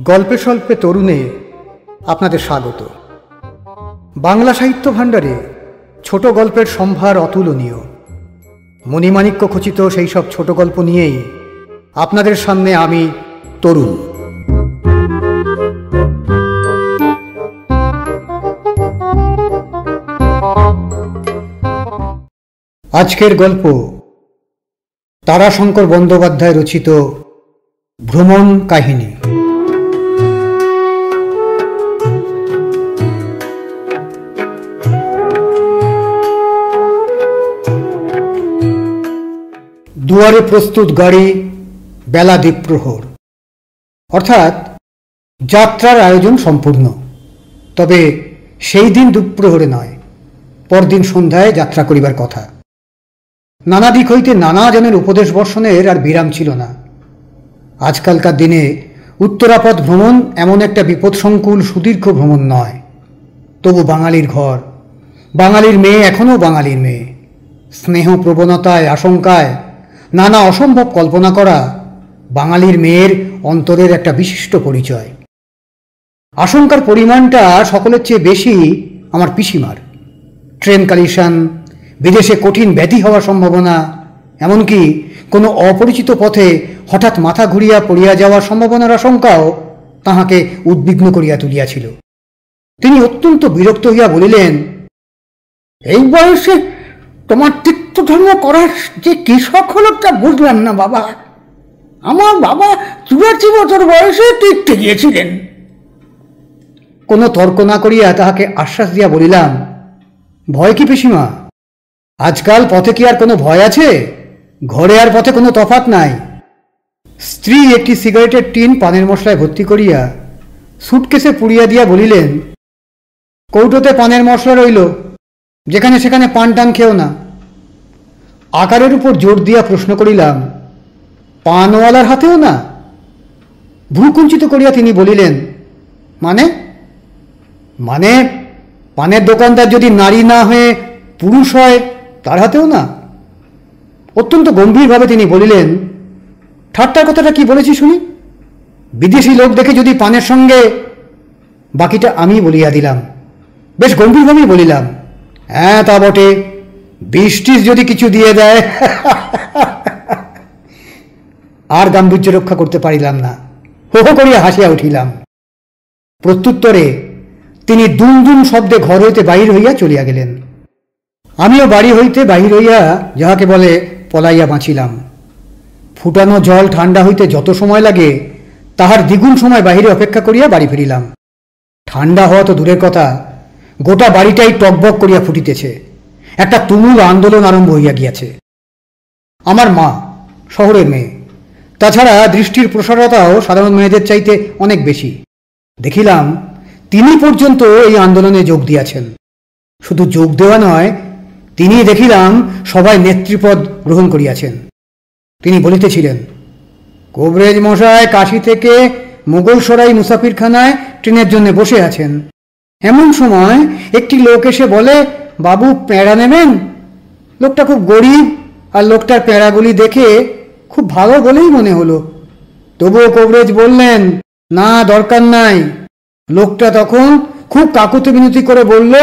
গল্পে স্বল্পে তরুণে আপনাদের স্বাগত। বাংলা সাহিত্য ভাণ্ডারে ছোট গল্পের সম্ভার অতুলনীয়। মণিমাণিক্য খচিত সেই সব ছোট গল্প নিয়েই আপনাদের সামনে আমি তরুণ। আজকের গল্প তারাশঙ্কর বন্দ্যোপাধ্যায় রচিত ভ্রমণ কাহিনী। দুয়ারে প্রস্তুত গাড়ি, বেলা দ্বীপ্রহর, অর্থাৎ যাত্রার আয়োজন সম্পূর্ণ। তবে সেই দিন দুপ্রহরে নয়, পরদিন সন্ধ্যায় যাত্রা করিবার কথা। নানা দিক হইতে নানা জনের উপদেশ বর্ষণের আর বিরাম ছিল না। আজকালকার দিনে উত্তরাপথ ভ্রমণ এমন একটা বিপদসংকুল সুদীর্ঘ ভ্রমণ নয়। তবু বাঙালির ঘর, বাঙালির মেয়ে এখনও বাঙালির মেয়ে। স্নেহ প্রবণতায়, আশঙ্কায় নানা অসম্ভব কল্পনা করা বাঙালির মেয়ের অন্তরের একটা বিশিষ্ট পরিচয়। আশঙ্কার পরিমাণটা সকলের চেয়ে বেশি আমার পিসিমার। ট্রেন কালিশন, বিদেশে কঠিন ব্যাধি হওয়ার সম্ভাবনা, এমনকি কোনো অপরিচিত পথে হঠাৎ মাথা ঘুরিয়া পড়িয়া যাওয়ার সম্ভাবনার আশঙ্কাও তাহাকে উদ্বিগ্ন করিয়া তুলিয়াছিল। তিনি অত্যন্ত বিরক্ত হইয়া বলিলেন, এই বয়সে তোমার তীর্থধর্ম করার যে কি শখ হলো তা বুঝলাম না বাবা। আমার বাবা 84 বছর বয়সে তীর্থে গিয়েছিলেন। কোনো তর্ক না করিয়া তাহাকে আশ্বাস দিয়া বলিলাম, ভয় কি পিসিমা? আজকাল পথে কি আর কোনো ভয় আছে? ঘরে আর পথে কোনো তফাৎ নাই। স্ত্রী একটি সিগারেটের টিন পানের মশলায় ভর্তি করিয়া সুটকেসে পুড়িয়া দিয়া বলিলেন, কৌটোতে পানের মশলা রইল, যেখানে সেখানে পান টান খেও না। আকারের উপর জোর দিয়া প্রশ্ন করিলাম, পানওয়ালার হাতেও না? ভ্রুকুঞ্চিত করিয়া তিনি বলিলেন, মানে? মানে পানের দোকানদার যদি নারী না হয়ে পুরুষ হয় তার হাতেও না? অত্যন্ত গম্ভীরভাবে তিনি বলিলেন, ঠাট্টার কথাটা কি বলেছি শুনি? বিদেশি লোক দেখে যদি পানের সঙ্গে, বাকিটা আমি বলিয়া দিলাম। বেশ গম্ভীরভাবেই বলিলাম, হ্যাঁ তা বটে, 20-30 যদি কিছু দিয়ে দেয়। আর গাম্ভীর্য রক্ষা করতে পারিলাম না, হো হো করিয়া হাসিয়া উঠিলাম। প্রত্যুত্তরে তিনি দুম দুম শব্দে ঘর হইতে বাহির হইয়া চলিয়া গেলেন। আমিও বাড়ি হইতে বাহির হইয়া যাহাকে বলে পলাইয়া বাঁচিলাম। ফুটানো জল ঠান্ডা হইতে যত সময় লাগে তাহার দ্বিগুণ সময় বাহিরে অপেক্ষা করিয়া বাড়ি ফিরিলাম। ঠান্ডা হওয়া তো দূরের কথা, গোটা বাড়িটাই টকবক করিয়া ফুটিতেছে। একটা তুমুল আন্দোলন আরম্ভ হইয়া গিয়াছে। আমার মা শহরের মেয়ে, তাছাড়া দৃষ্টির প্রসারতাও সাধারণ মেয়েদের চাইতে অনেক বেশি। দেখিলাম তিনি পর্যন্ত এই আন্দোলনে যোগ দিয়াছেন। শুধু যোগ দেওয়া নয়, তিনি দেখিলাম সবাই নেতৃপদ গ্রহণ করিয়াছেন। তিনি বলিতেছিলেন, কবরেজ মশাই কাশী থেকে মোগলসরাই মুসাফিরখানায় ট্রেনের জন্য বসে আছেন। এমন সময় একটি লোক এসে বলে, বাবু পেঁড়া নেবেন? লোকটা খুব গরিব, আর লোকটার পেঁড়াগুলি দেখে খুব ভালো বলেই মনে হলো। তবুও কবরেজ বললেন, না দরকার নাই। লোকটা তখন খুব কাকুতি মিনতি করে বলল,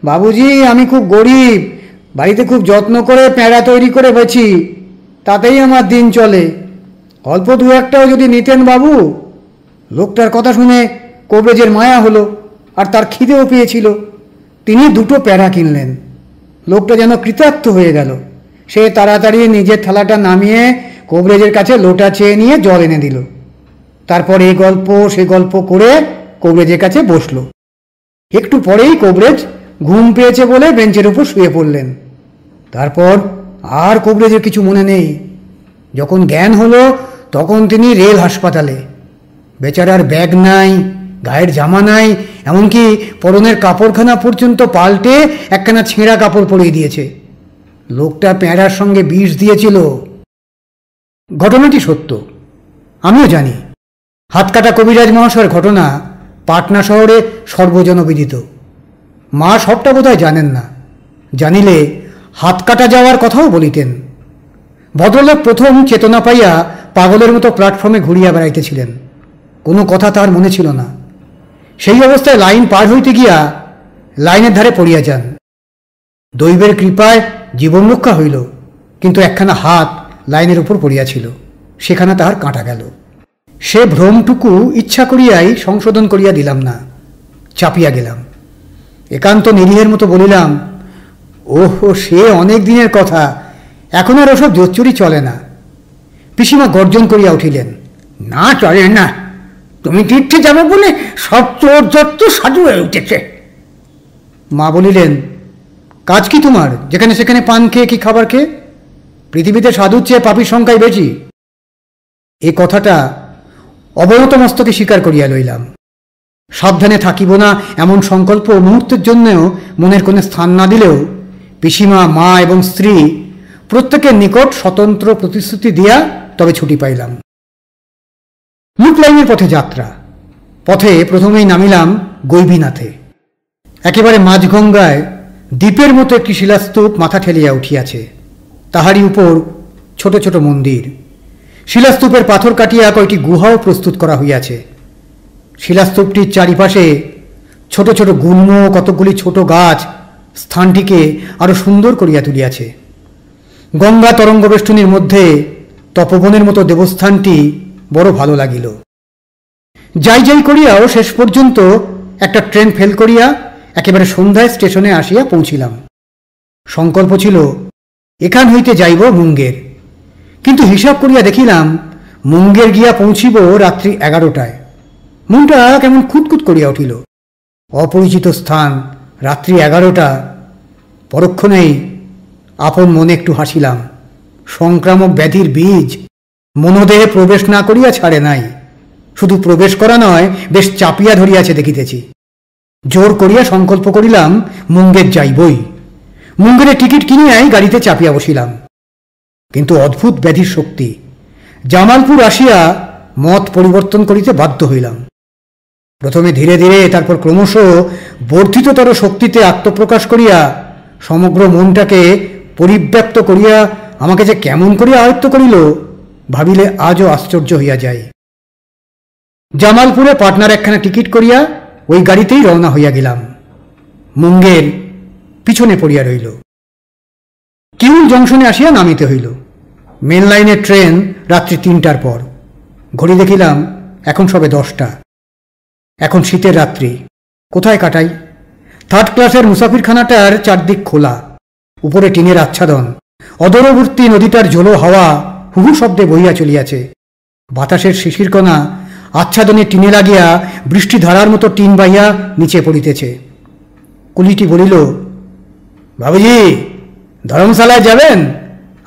বাবুজি আমি খুব গরিব, বাড়িতে খুব যত্ন করে পেঁড়া তৈরি করে বেচি, তাতেই আমার দিন চলে। অল্প দু একটাও যদি নিতেন বাবু। লোকটার কথা শুনে কবরেজের মায়া হলো, আর তার খিদেও পেয়েছিল। তিনি 2টো পেঁড়া কিনলেন। লোকটা যেন কৃতার্থ হয়ে গেল। সে তাড়াতাড়ি নিজের থালাটা নামিয়ে কবরেজের কাছে লোটা চেয়ে নিয়ে জল এনে দিল। তারপর এই গল্প সে গল্প করে কবরেজের কাছে বসল। একটু পরেই কবরেজ ঘুম পেয়েছে বলে বেঞ্চের উপর শুয়ে পড়লেন। তারপর আর কবরেজের কিছু মনে নেই। যখন জ্ঞান হলো তখন তিনি রেল হাসপাতালে। বেচারার ব্যাগ নাই, গায়ের জামা নাই, এমনকি পরনের কাপড়খানা পর্যন্ত পাল্টে একখানা ছেঁড়া কাপড় পরিয়ে দিয়েছে। লোকটা পেঁড়ার সঙ্গে বিষ দিয়েছিল। ঘটনাটি সত্য, আমিও জানি। হাতকাটা কবিরাজ মহাশয়ের ঘটনা পাটনা শহরে সর্বজনবিদিত। মা সবটা বোধহয় জানেন না, জানিলে হাতকাটা যাওয়ার কথাও বলিতেন। ভদ্রলোক প্রথম চেতনা পাইয়া পাগলের মতো প্ল্যাটফর্মে ঘুরিয়া বেড়াইতেছিলেন। কোনো কথা তার মনে ছিল না। সেই অবস্থায় লাইন পার হইতে গিয়া লাইনের ধারে পড়িয়া যান। দৈবের কৃপায় জীবন রক্ষা হইল, কিন্তু একখানা হাত লাইনের উপর পড়িয়াছিল, সেখানে তাহার কাঁটা গেল। সে ভ্রমটুকু ইচ্ছা করিয়াই সংশোধন করিয়া দিলাম না, চাপিয়া গেলাম। একান্ত নিরীহের মতো বলিলাম, ওহো, সে অনেক দিনের কথা, এখন আর ওসব জোচ্চুরি চলে না। পিসিমা গর্জন করিয়া উঠিলেন, না চলে না, তুমি তীর্থে যাবে বলে সব চোর যত সাধু হয়ে উঠেছে। মা বলিলেন, কাজ কি তোমার, যেখানে সেখানে পান খেয়ে কি খাবার খেয়ে? পৃথিবীতে সাধুর চেয়ে পাপীর সংখ্যাই বেশি। এ কথাটা অবনত মস্তকে স্বীকার করিয়া লইলাম। সাবধানে থাকিব না এমন সংকল্প মুহূর্তের জন্যেও মনের কোণে স্থান না দিলেও পিসিমা, মা এবং স্ত্রী প্রত্যেকের নিকট স্বতন্ত্র প্রতিশ্রুতি দিয়া তবে ছুটি পাইলাম। লুক লাইনের পথে যাত্রা। পথে প্রথমেই নামিলাম গৈবীনাথে। একেবারে মাঝগঙ্গায় দ্বীপের মতো একটি শিলাস্তূপ মাথা ঠেলিয়া উঠিয়াছে, তাহারই উপর ছোট ছোট মন্দির। শিলাস্তূপের পাথর কাটিয়া কয়টি গুহাও প্রস্তুত করা হইয়াছে। শিলাস্তূপটির চারিপাশে ছোট ছোট গুল্ম, কতকগুলি ছোট গাছ স্থানটিকে আরো সুন্দর করিয়া তুলিয়াছে। গঙ্গা তরঙ্গবেষ্টনীর মধ্যে তপবনের মতো দেবস্থানটি বড় ভালো লাগিল। যাই যাই করিয়াও শেষ পর্যন্ত একটা ট্রেন ফেল করিয়া একেবারে সন্ধ্যায় স্টেশনে আসিয়া পৌঁছিলাম। সংকল্প ছিল এখান হইতে যাইব মুঙ্গের, কিন্তু হিসাব করিয়া দেখিলাম মুঙ্গের গিয়া পৌঁছিব রাত্রি 11টায়। মনটা কেমন খুঁতখুত করিয়া উঠিল। অপরিচিত স্থান, রাত্রি 11টা। পরক্ষণেই আপন মনে একটু হাসিলাম। সংক্রামক ব্যাধির বীজ মনোদেহে প্রবেশ না করিয়া ছাড়ে নাই, শুধু প্রবেশ করা নয়, বেশ চাপিয়া ধরিয়াছে দেখিতেছি। জোর করিয়া সংকল্প করিলাম মুঙ্গের যাইবই। মুঙ্গেরের টিকিট কিনিয়াই গাড়িতে চাপিয়া বসিলাম। কিন্তু অদ্ভুত ব্যাধির শক্তি, জামালপুর আসিয়া মত পরিবর্তন করিতে বাধ্য হইলাম। প্রথমে ধীরে ধীরে, তারপর ক্রমশ বর্ধিততর শক্তিতে আত্মপ্রকাশ করিয়া সমগ্র মনটাকে পরিব্যাপ্ত করিয়া আমাকে যে কেমন করিয়া আয়ত্ত করিল, ভাবিলে আজও আশ্চর্য হইয়া যায়। জামালপুরে পাটনার একখানা টিকিট করিয়া ওই গাড়িতেই রওনা হইয়া গেলাম। মুঙ্গের পিছনে পড়িয়া রইল। কিউল জংশনে আসিয়া নামিতে হইল। মেন লাইনের ট্রেন রাত্রি 3টার পর। ঘড়ি দেখিলাম এখন সবে 10টা। এখন শীতের রাত্রি, কোথায় কাটাই? 3rd ক্লাসের মুসাফিরখানাটার চারদিক খোলা, উপরে টিনের আচ্ছাদন। অদূরবর্তী নদীটার ঝোলো হাওয়া হুহু শব্দে বহিয়া চলিয়াছে। বাতাসের শিশিরকণা আচ্ছাদনে টিনে লাগিয়া বৃষ্টি ধারার মতো টিন বাইয়া নিচে পড়িতেছে। কুলিটি বলিল, বাবুজি, ধর্মশালায় যাবেন?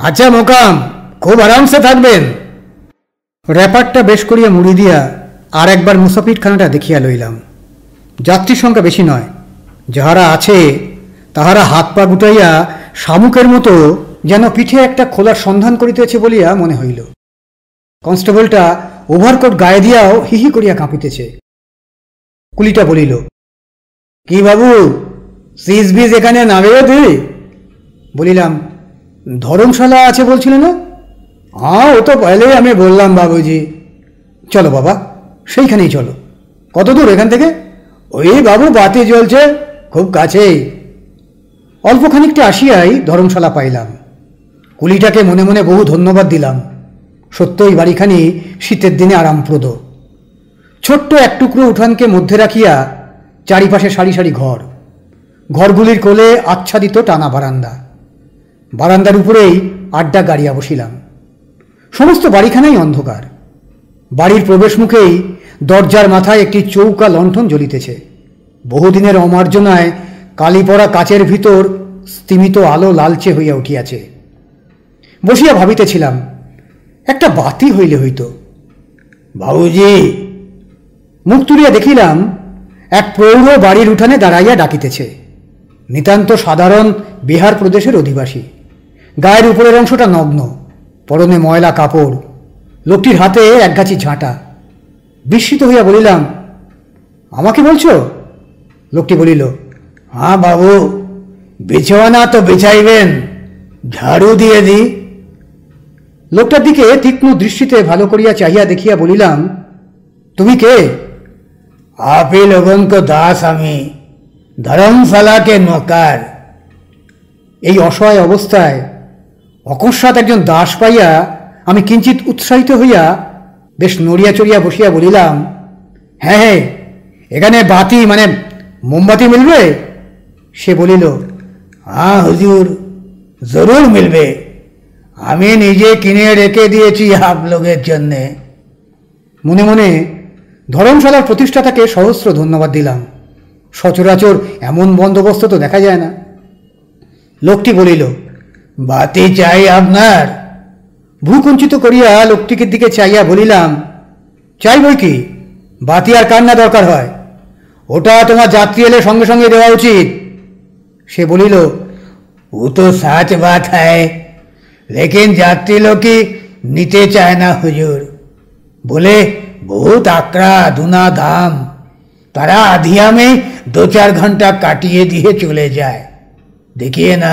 আচ্ছা মোকাম, খুব আরামসে থাকবেন। র্যাপারটা বেশ করিয়া মুড়ি দিয়া আর একবার মুসাফিরখানাটা দেখিয়া লইলাম। যাত্রীর সংখ্যা বেশি নয়। যাহারা আছে তাহারা হাত পা গুটাইয়া শামুকের মতো যেন পিঠে একটা খোলার সন্ধান করিতেছে বলিয়া মনে হইল। কনস্টেবলটা ওভারকোট গায়ে দিয়াও হিহি করিয়া কাঁপিতেছে। কুলিটা বলিল, কি বাবু, সিজ বিজ এখানে নামেও তুই? বলিলাম, ধর্মশালা আছে বলছিলে না? হ্যাঁ, ও তো পহলেই আমি বললাম বাবুজি। চলো বাবা, সেইখানেই চলো। কত দূর এখান থেকে? ওই বাবু, বাতি জ্বলছে, খুব কাছেই। অল্প খানিকটা আসিয়াই ধর্মশালা পাইলাম। কুলিটাকে মনে মনে বহু ধন্যবাদ দিলাম। সত্যই বাড়িখানি শীতের দিনে আরামপ্রদ। ছোট্ট এক টুকরো উঠানকে মধ্যে রাখিয়া চারিপাশে সারি সারি ঘর। ঘরগুলির কোলে আচ্ছাদিত টানা বারান্দা। বারান্দার উপরেই আড্ডা গাড়িয়া বসিলাম। সমস্ত বাড়িখানাই অন্ধকার। বাড়ির প্রবেশ মুখেই দরজার মাথায় একটি চৌকা লণ্ঠন জ্বলিতেছে। বহুদিনের অমার্জনায় কালি পড়া কাচের ভিতর স্তিমিত আলো লালচে হইয়া উঠিয়াছে। বসিয়া ভাবিতেছিলাম, একটা বাতি হইলে হইত। বাবুজি, মুখ তুলিয়া দেখিলাম এক প্রৌঢ় বাড়ির উঠানে দাঁড়াইয়া ডাকিতেছে। নিতান্ত সাধারণ বিহার প্রদেশের অধিবাসী। গায়ের উপরের অংশটা নগ্ন, পরনে ময়লা কাপড়। লোকটির হাতে একগাছি ঝাঁটা। বিস্মিত হইয়া বলিলাম, আমাকে বলছো? লোকটি বলিল, হ্যাঁ বাবু, বিছানা তো বিছাইবেন, ঝাড়ু দিয়ে দি। লোকটার দিকে তীক্ষ্ণ দৃষ্টিতে ভালো করিয়া চাহিয়া দেখিয়া বলিলাম, তুমি কে? আপি লগনক দাস, আমি ধর্মশালাকে নকার। এই অসহায় অবস্থায় অকস্মাৎ একজন দাস পাইয়া আমি কিঞ্চিত উৎসাহিত হইয়া বেশ নড়িয়া চড়িয়া বসিয়া বলিলাম, হ্যাঁ হ্যাঁ, এখানে বাতি মানে মোমবাতি মিলবে? সে বলিল, হ্যাঁ হুজুর, জরুর মিলবে। আমি নিজে কিনে রেখে দিয়েছি আপ লোকের জন্যে। মনে মনে ধর্মশালার প্রতিষ্ঠাতাকে সহস্র ধন্যবাদ দিলাম। সচরাচর এমন বন্দোবস্ত তো দেখা যায় না। লোকটি বলিল, বাতি চাই আপনার? ভ্রুকুঞ্চিত করিয়া লোকটিকে দিকে চাইয়া বলিলাম, চাই বই কি, বাতি আর কান্না দরকার হয়? ওটা তোমার যাত্রী এলে সঙ্গে সঙ্গে দেওয়া উচিত। সে বলিল, ও তো সাচ বাত হ্যায়, লেকিন যাত্রী লোকই নিতে চায় না হুজুর। বলে বহুত আকড়া দুনা দাম। তারা आधिया में 2-4 घंटा काटिए दिए चले जाए। देखिए ना,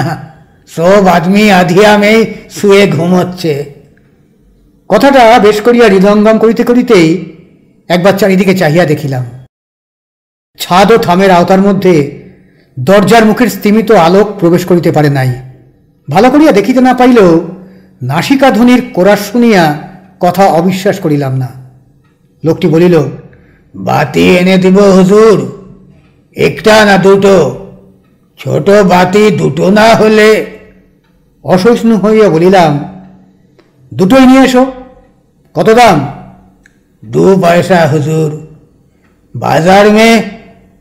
सब आदमी आधिया में শুয়ে ঘুমোচ্ছে। কথাটা বেশ করিয়া হৃদয়ঙ্গম করিতে করিতেই একবার চারিদিকে চাহিয়া দেখিলাম। ছাদ ও থামের আওতার মধ্যে দরজার মুখের স্তিমিত আলোক প্রবেশ করিতে পারে নাই। ভালো করিয়া দেখিতে না পাইলেও নাসিকাধ্বনির কোরাস শুনিয়া কথা অবিশ্বাস করিলাম না। লোকটি বলিল, বাতি এনে দিব হুজুর, একটা না দুটো? ছোট বাতি দুটো না হলে? অসহিষ্ণু হইয়া বলিলাম, দুটোই নিয়ে এসো। কত দাম? 2 पैसा हुजूर। बाजार में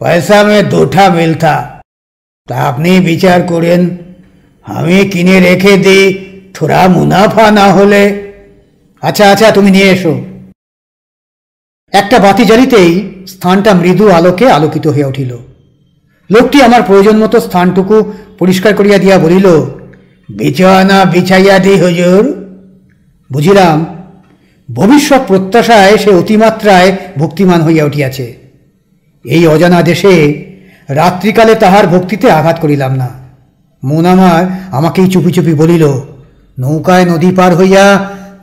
पैसा में 2ठा मिलता। তা আপনি বিচার করেন, আমি কিনে রেখে দিই, থোড়া মুনাফা না হলে? আচ্ছা আচ্ছা, তুমি নিয়ে এসো। একটা বাতি জ্বালিতেই স্থানটা মৃদু আলোকে আলোকিত হইয়া উঠিল। লোকটি আমার প্রয়োজন মতো স্থানটুকু পরিষ্কার করিয়া দিয়া বলিল, বিছানা বিছাইয়া দি হুজুর। বুঝিলাম ভবিষ্যৎ প্রত্যাশায় সে অতিমাত্রায় ভক্তিমান হইয়া উঠিয়াছে। এই অজানা দেশে রাত্রিকালে তাহার ভক্তিতে আঘাত করিলাম না। মন আমার আমাকেই চুপি চুপি বলিল, নৌকায় নদী পার হইয়া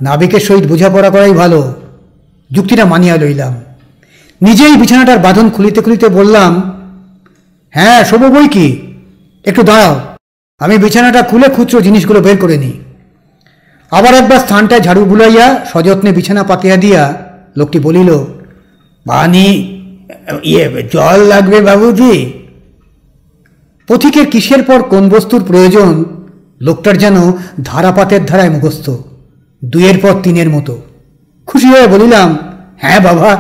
নাবিকের সহিত বোঝাপড়া করাই ভালো। যুক্তিটা মানিয়া লইলাম। নিজেই বিছানাটার বাঁধন খুলিতে খুলিতে বললাম, হ্যাঁ শোবো বই কি, একটু দাঁড়াও, আমি বিছানাটা খুলে খুচরো জিনিসগুলো বের করে নিই। আবার একবার স্থানটায় ঝাড়ু বুলাইয়া সযত্নে বিছানা পাতিয়া দিয়া লোকটি বলিল, পানি জল লাগবে বাবুজি? পথিকের কিসের পর কোন বস্তুর প্রয়োজন লোকটার যেন ধারাপাতের ধারায় মুখস্থ, 2-এর পর 3-এর মতো। খুশি হয়ে বলিলাম, হ্যাঁ বাবা,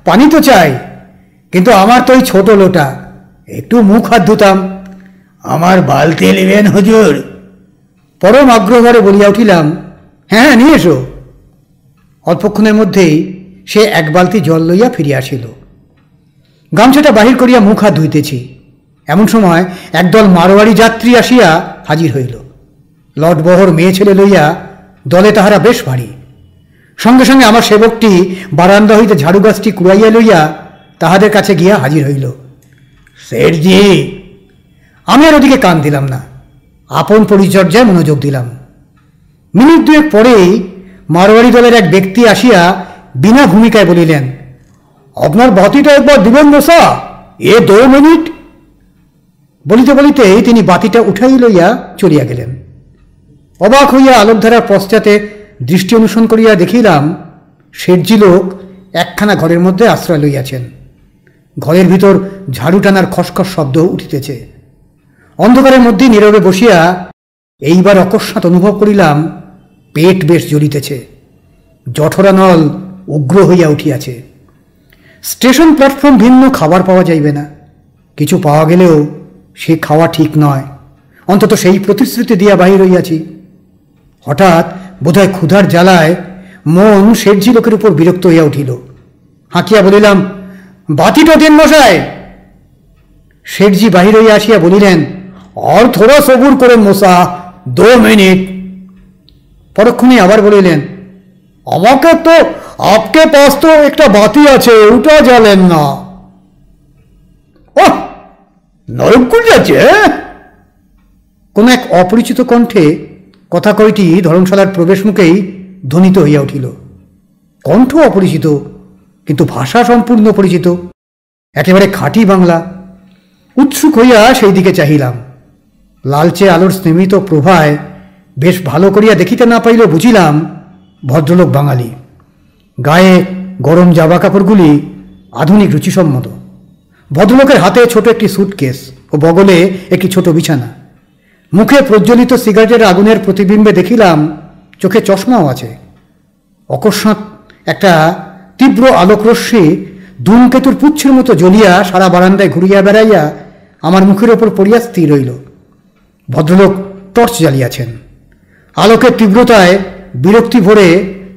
পানি তো চাই, কিন্তু আমার তো ওই ছোট লোটা, একটু মুখ হাত ধুতাম। আমার বালতি নেবেন হুজুর? পরম আগ্রহভরে বলিয়া উঠিলাম, হ্যাঁ নিয়ে এসো। অল্পক্ষণের মধ্যেই সে 1 বালতি জল লইয়া ফিরিয়া আসিল। গামছাটা বাহির করিয়া মুখ হাত ধুইতেছি, এমন সময় একদল মারোয়ারি যাত্রী আসিয়া হাজির হইল। লটবহর মেয়ে ছেলে লইয়া দলে তাহারা বেশ ভারী। সঙ্গে সঙ্গে আমার সেবকটি বারান্দা হইতে ঝাড়ু গাছটি কুড়াইয়া লইয়া তাহাদের কাছে গিয়া হাজির হইল। শেঠজি। আমি আর ওদিকে কান দিলাম না, আপন পরিচর্যায় মনোযোগ দিলাম। মিনিট 2 পরেই মারোয়ারি দলের এক ব্যক্তি আসিয়া বিনা ভূমিকায় বলিলেন, আপনার বাতিটা একবার দিবেন মশা, 2 মিনিট। বলিতে বলিতেই তিনি বাতিটা উঠাই লইয়া চলিয়া গেলেন। অবাক হইয়া আলোকধারার পশ্চাতে দৃষ্টি অনুসরণ করিয়া দেখিলাম শেঠজি লোক একখানা ঘরের মধ্যে আশ্রয় লইয়াছেন। ঘরের ভিতর ঝাড়ু টানার খসখস শব্দ উঠিতেছে। অন্ধকারের মধ্যে নীরবে বসিয়া এইবার অকস্মাৎ অনুভব করিলাম পেট বেশ জ্বলিতেছে, জঠরা নল উগ্র হইয়া উঠিয়াছে। স্টেশন প্ল্যাটফর্ম ভিন্ন খাবার পাওয়া যাইবে না, কিছু পাওয়া গেলেও সে খাওয়া ঠিক নয়, অন্তত সেই প্রতিশ্রুতি দিয়া বাহির হইয়াছি। হঠাৎ বোধহয় ক্ষুধার জ্বালায় মন শেঠজি লোকের উপর বিরক্ত হইয়া উঠিল। হাঁকিয়া বলিলাম, বাতিটা দেন মশাই। শেঠজি বাহির হইয়া আসিয়া বলিলেন, আর থোড়া সবুর করেন মশা, 2 মিনিট। পরক্ষণে আবার বলিলেন, আমাকে তো আপকে পাশ তো একটা বাতি আছে, ওটা জ্বালেন না। ওহ, নরকুল যাচ্ছে। কোন এক অপরিচিত কণ্ঠে কথা কয়টি ধর্মশালার প্রবেশ মুখেই ধ্বনিত হইয়া উঠিল। কণ্ঠ অপরিচিত, কিন্তু ভাষা সম্পূর্ণ পরিচিত, একেবারে খাঁটি বাংলা। উৎসুক হইয়া সেই দিকে চাহিলাম। লালচে আলোর স্নেমিত প্রভায় বেশ ভালো করিয়া দেখিতে না পাইলেও বুঝিলাম ভদ্রলোক বাঙালি। গায়ে গরম জামা কাপড়গুলি আধুনিক রুচিসম্মত। ভদ্রলোকের হাতে ছোট একটি সুটকেস ও বগলে একটি ছোট বিছানা। মুখে প্রজ্বলিত সিগারেটের আগুনের প্রতিবিম্বে দেখিলাম চোখে চশমাও আছে। অকস্মাৎ একটা তীব্র আলোকরশ্মি ধূমকেতুর পুচ্ছের মতো জ্বলিয়া সারা বারান্দায় ঘুরিয়া বেড়াইয়া আমার মুখের ওপর পড়িয়া স্থির হইল। ভদ্রলোক টর্চ জ্বালিয়াছেন। আলোকের তীব্রতায় বিরক্তি ভরে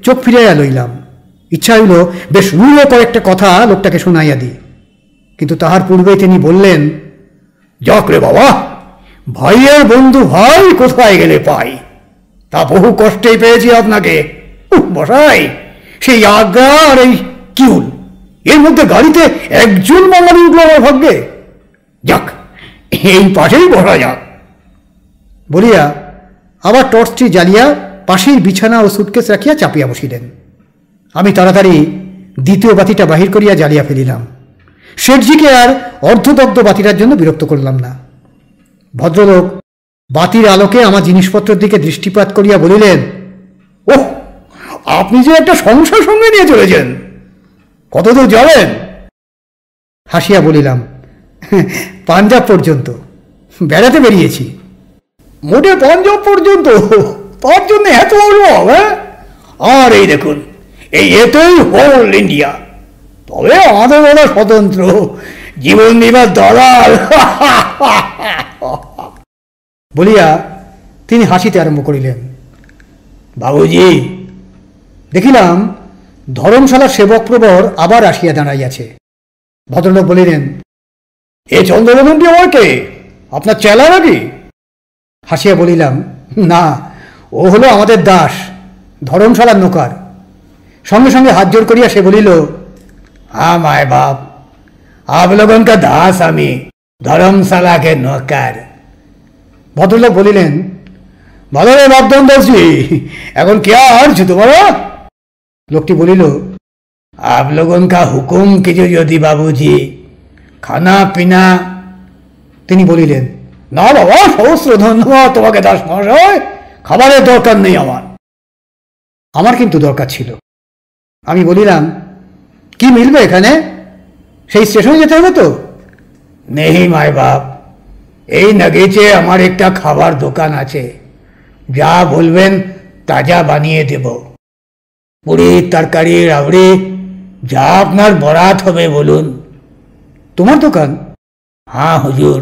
চোখ ফিরাইয়া লইলাম। ইচ্ছা হইল বেশ রূঢ় কয়েকটা কথা লোকটাকে শোনাইয়া দিই, কিন্তু তাহার পূর্বেই তিনি বললেন, যাক রে বাবা, ভাইয়ের বন্ধু ভাই কোথায় গেলে পাই, তা বহু কষ্টেই পেয়েছি আপনাকে। বসাই, সেই আজ্ঞা আর এই কিউল, এর মধ্যে গাড়িতে একজন বাঙালি উঠল আমার ভাগ্যে। যাক, এই পাশেই বসা যাক বলিয়া আবার টর্চটি জ্বালিয়া পাশেই বিছানা ও সুটকেস রাখিয়া চাপিয়া বসিলেন। আমি তাড়াতাড়ি দ্বিতীয় বাতিটা বাহির করিয়া জ্বালিয়া ফেলিলাম। শেঠজিকে আর অর্ধদগ্ধ বাতিটার জন্য বিরক্ত করলাম না। ভদ্রলোক বাতির আলোকে আমার জিনিসপত্রের দিকে দৃষ্টিপাত করিয়া বলিলেন, ওহ, আপনি যে একটা সংসার সঙ্গে নিয়ে চলেছেন, কতদূর যাবেন? হাসিয়া বলিলাম, পাঞ্জাব পর্যন্ত বেড়াতে বেরিয়েছি। মোটে পাঞ্জাব পর্যন্ত? তার জন্য এত অভাব? হ্যাঁ, আর এই দেখুন, এই এতেই হোল ইন্ডিয়া। তবে আমাদের ওরা স্বতন্ত্র জীবন বিমার দালাল বলিয়া তিনি হাসিতে আরম্ভ করিলেন। বাবুজি, দেখিলাম ধর্মশালার সেবক প্রবর আবার আসিয়া দাঁড়াইয়াছে। ভদ্রলোক বলিলেন, এ চন্দ্রবদনটি আমার কে? আপনার চেলা নাকি? হাসিয়া বলিলাম, না, ও হলো আমাদের দাস, ধর্মশালার নৌকার। সঙ্গে সঙ্গে হাত জোর করিয়া সে বলিল, हाँ माय बाप, आप लोगों का दास আমি, ধর্মশালা কে নৌকার। ভদ্রলোক বলিলেন, ভালো রে বাপদন দাসী, এখন क्या अर्ज तुम्हारा? লোকটি বলিল, आप लोगों का हुकुम কিছু যদি বাবুজি, খানা পিনা। তিনি বলিলেন, না বাবা, সহস্র ধন্যবাদ তোমাকে দাস মহাশয়, খাবারের দরকার নেই আমার। আমার কিন্তু দরকার ছিল। আমি বলিলাম, কি মিলবে এখানে? সেই স্টেশনে যেতে হবে তো? নেই মাই বাপ, এই নগেচে আমার একটা খাবার দোকান আছে, যা বলবেন তাজা বানিয়ে দেব। পুরি, তরকারি, রাবড়ি, যা আপনার বরাত হবে বলুন। তোমার দোকান? হ্যাঁ হুজুর,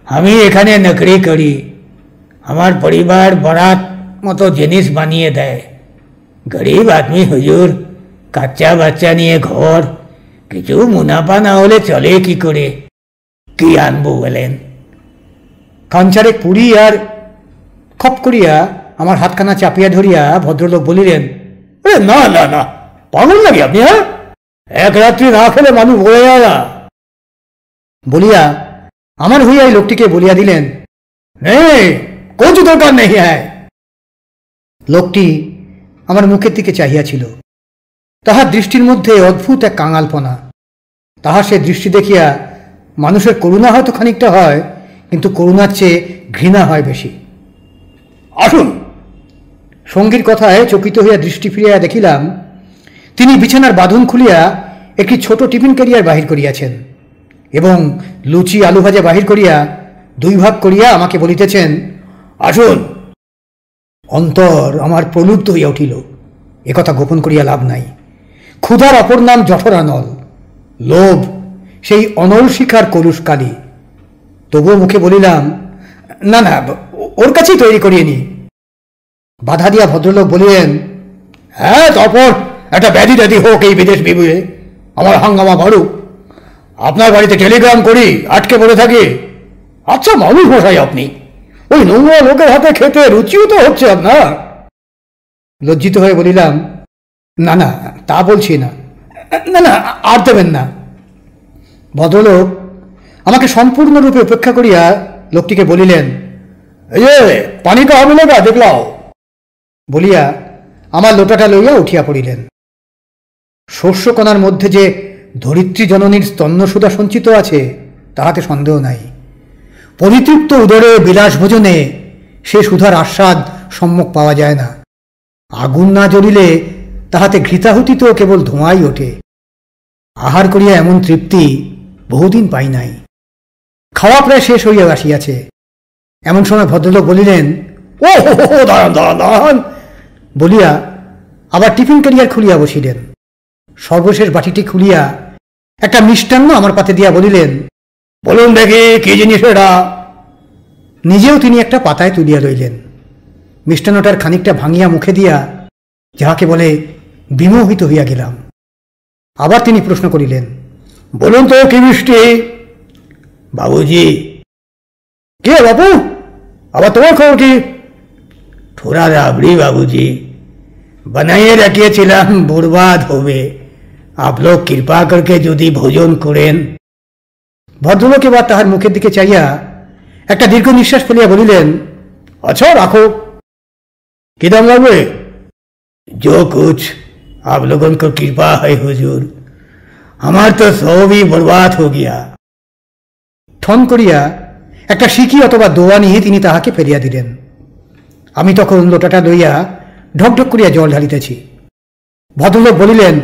আমি এখানে নকরি করি। আমার পরিবার বরাত মতো জিনিস বানিয়ে দেয়। গরিব আদমি হুজুর, কাচ্চা বাচ্চা নিয়ে ঘর, কিছু মুনাফা না হলে চলে কি করে? কি আনবো বলেন? কাঞ্চারে পুরি আর খপ করিয়া আমার হাতখানা চাপিয়া ধরিয়া ভদ্রলোক বলিলেন, না না না, পাগল নাকি আপনি? হ্যাঁ, এক রাত্রি না খেলে মানুষ বলে যায় না। বলিয়া আমার হইয়াই লোকটিকে বলিয়া দিলেন, নেই, কোচ দরকার নেই। হ্যাঁ। লোকটি আমার মুখের দিকে চাহিয়াছিল। তাহার দৃষ্টির মধ্যে অদ্ভুত এক কাঙালপনা। তাহার সে দৃষ্টি দেখিয়া মানুষের করুণা হয়তো খানিকটা হয়, কিন্তু করুণার চেয়ে ঘৃণা হয় বেশি। আসুন। সঙ্গীর কথায় চকিত হইয়া দৃষ্টি ফিরিয়া দেখিলাম তিনি বিছানার বাঁধন খুলিয়া একটি ছোট টিফিন ক্যারিয়ার বাহির করিয়াছেন এবং লুচি আলু ভাজা বাহির করিয়া দুই ভাগ করিয়া আমাকে বলিতেছেন, আসুন। অন্তর আমার প্রলুব্ধ হইয়া উঠিল। একথা গোপন করিয়া লাভ নাই। ক্ষুধার অপর নাম জঠরানল, লোভ সেই অনল শিখার কলুষকালী। তবুও মুখে বলিলাম, না না, ওর কাছেই তৈরি করিয়ে নি। বাধা দিয়া ভদ্রলোক বলিলেন, হ্যাঁ, তারপর একটা ব্যাধি ট্যাধি হোক এই বিদেশ বিভুয়ে, আমার হাঙ্গামা বাড়ুক। আপনার বাড়িতে টেলিগ্রাম করি, আটকে পড়ে থাকি। আচ্ছা মানুষ মশাই আপনি, ওই নোংরা লোকের হাতে খেতে রুচিও তো হচ্ছে আপনার। লজ্জিত হয়ে বলিলাম, না না, তা বলছি না। না না, আর দেবেন না। ভদ্রলোক আমাকে সম্পূর্ণরূপে উপেক্ষা করিয়া লোকটিকে বলিলেন, এই যে পানি কা হবে না দেখলাও বলিয়া আমার লোটাটা লইয়া উঠিয়া পড়িলেন। শস্যকণার মধ্যে যে ধরিত্রী জননীর স্তন্যসুধা সঞ্চিত আছে তাহাতে সন্দেহ নাই। পরিতৃপ্ত উদরে বিলাস ভোজনে সে সুধার আস্বাদ সম্যক পাওয়া যায় না। আগুন না জ্বলিলে তাহাতে ঘৃতাহুতিতেও কেবল ধোঁয়াই ওঠে। আহার করিয়া এমন তৃপ্তি বহুদিন পাই নাই। খাওয়া প্রায় শেষ হইয়া আসিয়াছে। এমন সময় ভদ্রলোক বলিলেন, ও দাঁড়ান দাঁড়ান দাঁড়ান বলিয়া আবার টিফিন ক্যারিয়ার খুলিয়া বসিলেন। সর্বশেষ বাটিটি খুলিয়া একটা মিষ্টান্ন আমার পাতে দিয়া বলিলেন, বলুন দেখি কি জিনিস এটা। নিজেও তিনি একটা পাতায় তুলিয়া লইলেন। মিষ্টান্নটার খানিকটা ভাঙিয়া মুখে দিয়া যাহাকে বলে বিমোহিত হইয়া গেলাম। আবার তিনি প্রশ্ন করিলেন, বলুন তো কি মিষ্টি। বাবুজি। কে বাবু, আবার তোমার খবর কি? थोड़ा राबड़ी बाबूजी, बनाइए रखिएছিলাম, बर्बाद হবে। आप लोग कृपा करके যদি ভোজন করেন। ভদ্রলোক এবার তাহার মুখের দিকে চাইয়া একটা দীর্ঘ নিঃশ্বাস ফেলিয়া বলিলেন, আচ্ছা রাখো। কি দাম লাগবে? जो कुछ आप लोगों को कृपा है हुजूर, हमार तो सब ही बर्बाद हो गया। ঠন করিয়া একটা সিকি অথবা দোয়া নিয়ে তিনি তাহাকে ফেলিয়া দিলেন। আমি তখন লোটাটা লইয়া ঢকঢক করিয়া জল ঢালিতেছি। ভদ্রলোক বলিলেন,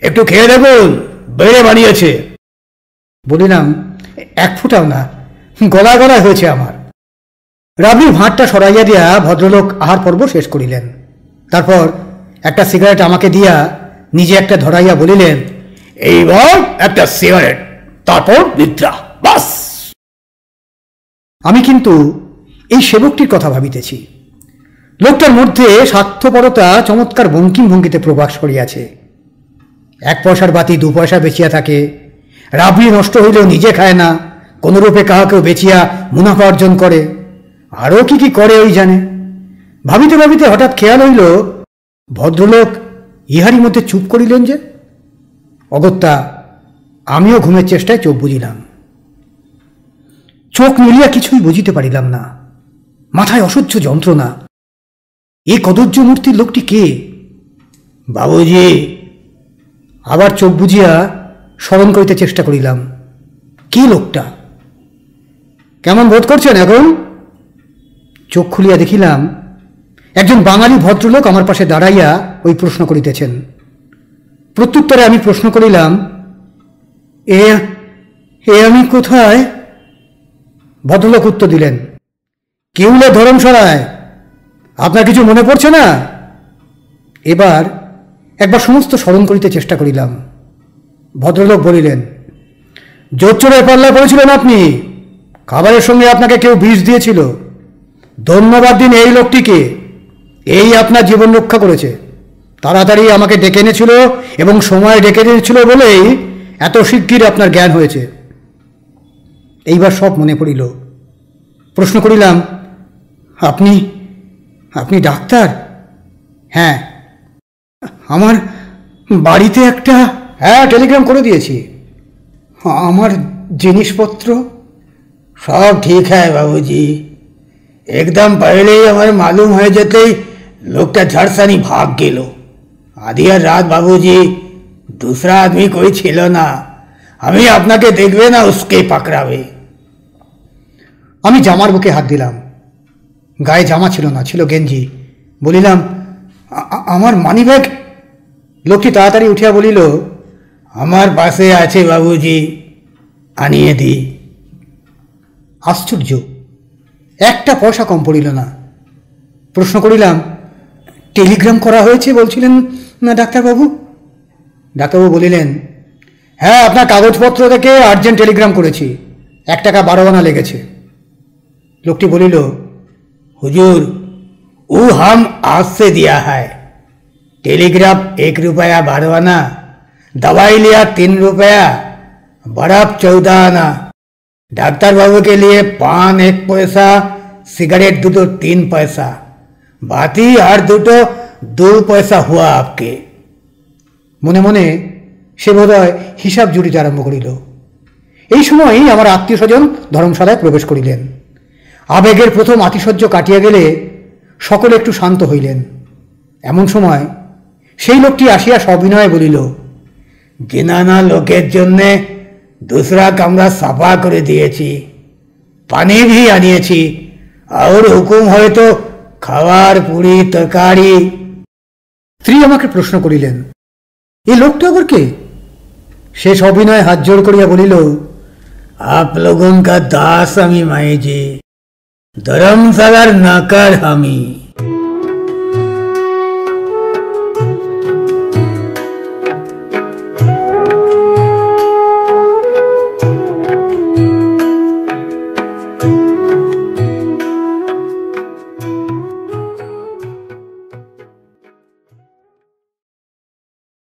একটু খেয়ে দেখুন, বেড়ে বানিয়েছে। বলিলাম, এক ফুটাও না, গলায় গলায় হয়েছে আমার। রাবড়ির ভাঁটটা সরাইয়া দিয়া ভদ্রলোক আহার পর্ব শেষ করিলেন। তারপর একটা সিগারেট আমাকে দিয়া নিজে একটা ধরাইয়া বলিলেন, এইবার একটা সিগারেট, তারপর নিদ্রা, বাস। আমি কিন্তু এই সেবকটির কথা ভাবিতেছি। লোকটার মধ্যে স্বার্থপরতা চমৎকার বঙ্কিম ভঙ্গিতে প্রকাশ করিয়াছে। 1 পয়সার বাতি 2 পয়সা বেচিয়া থাকে, রাবড়ি নষ্ট হইলেও নিজে খায় না, কোনরূপে কাহাকেও বেচিয়া মুনাফা অর্জন করে, আরও কি কি করে ওই জানে। ভাবিতে ভাবিতে হঠাৎ খেয়াল হইল, ভদ্রলোক ইহারই মধ্যে চুপ করিলেন যে। অগত্যা আমিও ঘুমের চেষ্টায় চোখ বুজিলাম। চোখ মিলিয়া কিছুই বুঝিতে পারিলাম না। মাথায় অসহ্য যন্ত্রণা। এই কদর্য মূর্তির লোকটি কে? বাবুজি। আবার চোখ বুঝিয়া স্মরণ করিতে চেষ্টা করিলাম, কে লোকটা? কেমন বোধ করছেন এখন? চোখ খুলিয়া দেখিলাম একজন বাঙালি ভদ্রলোক আমার পাশে দাঁড়াইয়া ওই প্রশ্ন করিতেছেন। প্রত্যুত্তরে আমি প্রশ্ন করিলাম, এ আমি কোথায়? ভদ্রলোক উত্তর দিলেন, কিউলে ধরমশালায়। আপনার কিছু মনে পড়ছে না? এবার একবার সমস্ত স্মরণ করিতে চেষ্টা করিলাম। ভদ্রলোক বলিলেন, জোচ্চোরের পাল্লায় পড়েছিলেন আপনি। খাবারের সঙ্গে আপনাকে কেউ বিষ দিয়েছিল। ধন্যবাদ দিন এই লোকটিকে, এই আপনার জীবন রক্ষা করেছে। তাড়াতাড়ি আমাকে ডেকে এনেছিল এবং সময় ডেকে এনেছিল বলেই এত শিগগির আপনার জ্ঞান হয়েছে। এইবার সব মনে পড়িল। প্রশ্ন করিলাম, আপনি আপনি ডাক্তার? হ্যাঁ। আমার বাড়িতে একটা টেলিগ্রাম করে দিয়েছি। আমার জিনিসপত্র सब ठीक है बाबूजी। एकदम पहले ही हमारे मालूम है जेते लोकटा झड़सानी भाग गेलो। आधी रात बाबूजी दूसरा आदमी कोई छिलो ना, हमें আপনাকে দেখবে না, उसके पकड़ावे। আমি জামার বুকে হাত দিলাম। গায়ে জামা ছিল না, ছিল গেঞ্জি। বলিলাম, আমার মানিব্যাগ। লোকটি তাড়াতাড়ি উঠিয়া বলিল, আমার পাশে আছে বাবুজি, আনিয়ে দি। আশ্চর্য, 1 পয়সা কম পড়িল না। প্রশ্ন করিলাম, টেলিগ্রাম করা হয়েছে বলছিলেন না ডাক্তারবাবু? ডাক্তারবাবু বলিলেন, হ্যাঁ, আপনার কাগজপত্র থেকে আর্জেন্ট টেলিগ্রাম করেছি, 1 টাকা 12 আনা লেগেছে। লোকটি বলিল, हुजूर वो हम आज से दिया है। टेलीग्राफ 1 रुपया 12 आना, दवाई लिया 3 रुपया, बर्फ 14 आना, डॉक्टर बाबू के लिए पान 1 पैसा, सिगरेट 2-3 पैसा, बाती और 2 पैसा हुआ आपके। মনে মনে সে বোধহয় হিসাব জুড়িতে আরম্ভ করিল। এই সময়ই আমার আত্মীয় স্বজন ধর্মশালায় প্রবেশ করিলেন। আবেগের প্রথম আতিশয্য কাটিয়া গেলে সকলে একটু শান্ত হইলেন। এমন সময় সেই লোকটি আসিয়া সবিনয়ে বলিল, জিনানা লোকের জন্যে दूसरा कमरा साफा করে দিয়েছি, পানি भी আনিয়েছি, আর হুকুম হয়তো খাবার পুরি তরকারি। স্ত্রী আমাকে প্রশ্ন করিলেন, এ লোকটা আবার কে? শেষ অভিনয় হাত জোড় করিয়া বলিল, आप लोगों का दास আমি মাইজি, ধর্মশালার নাকার আমি।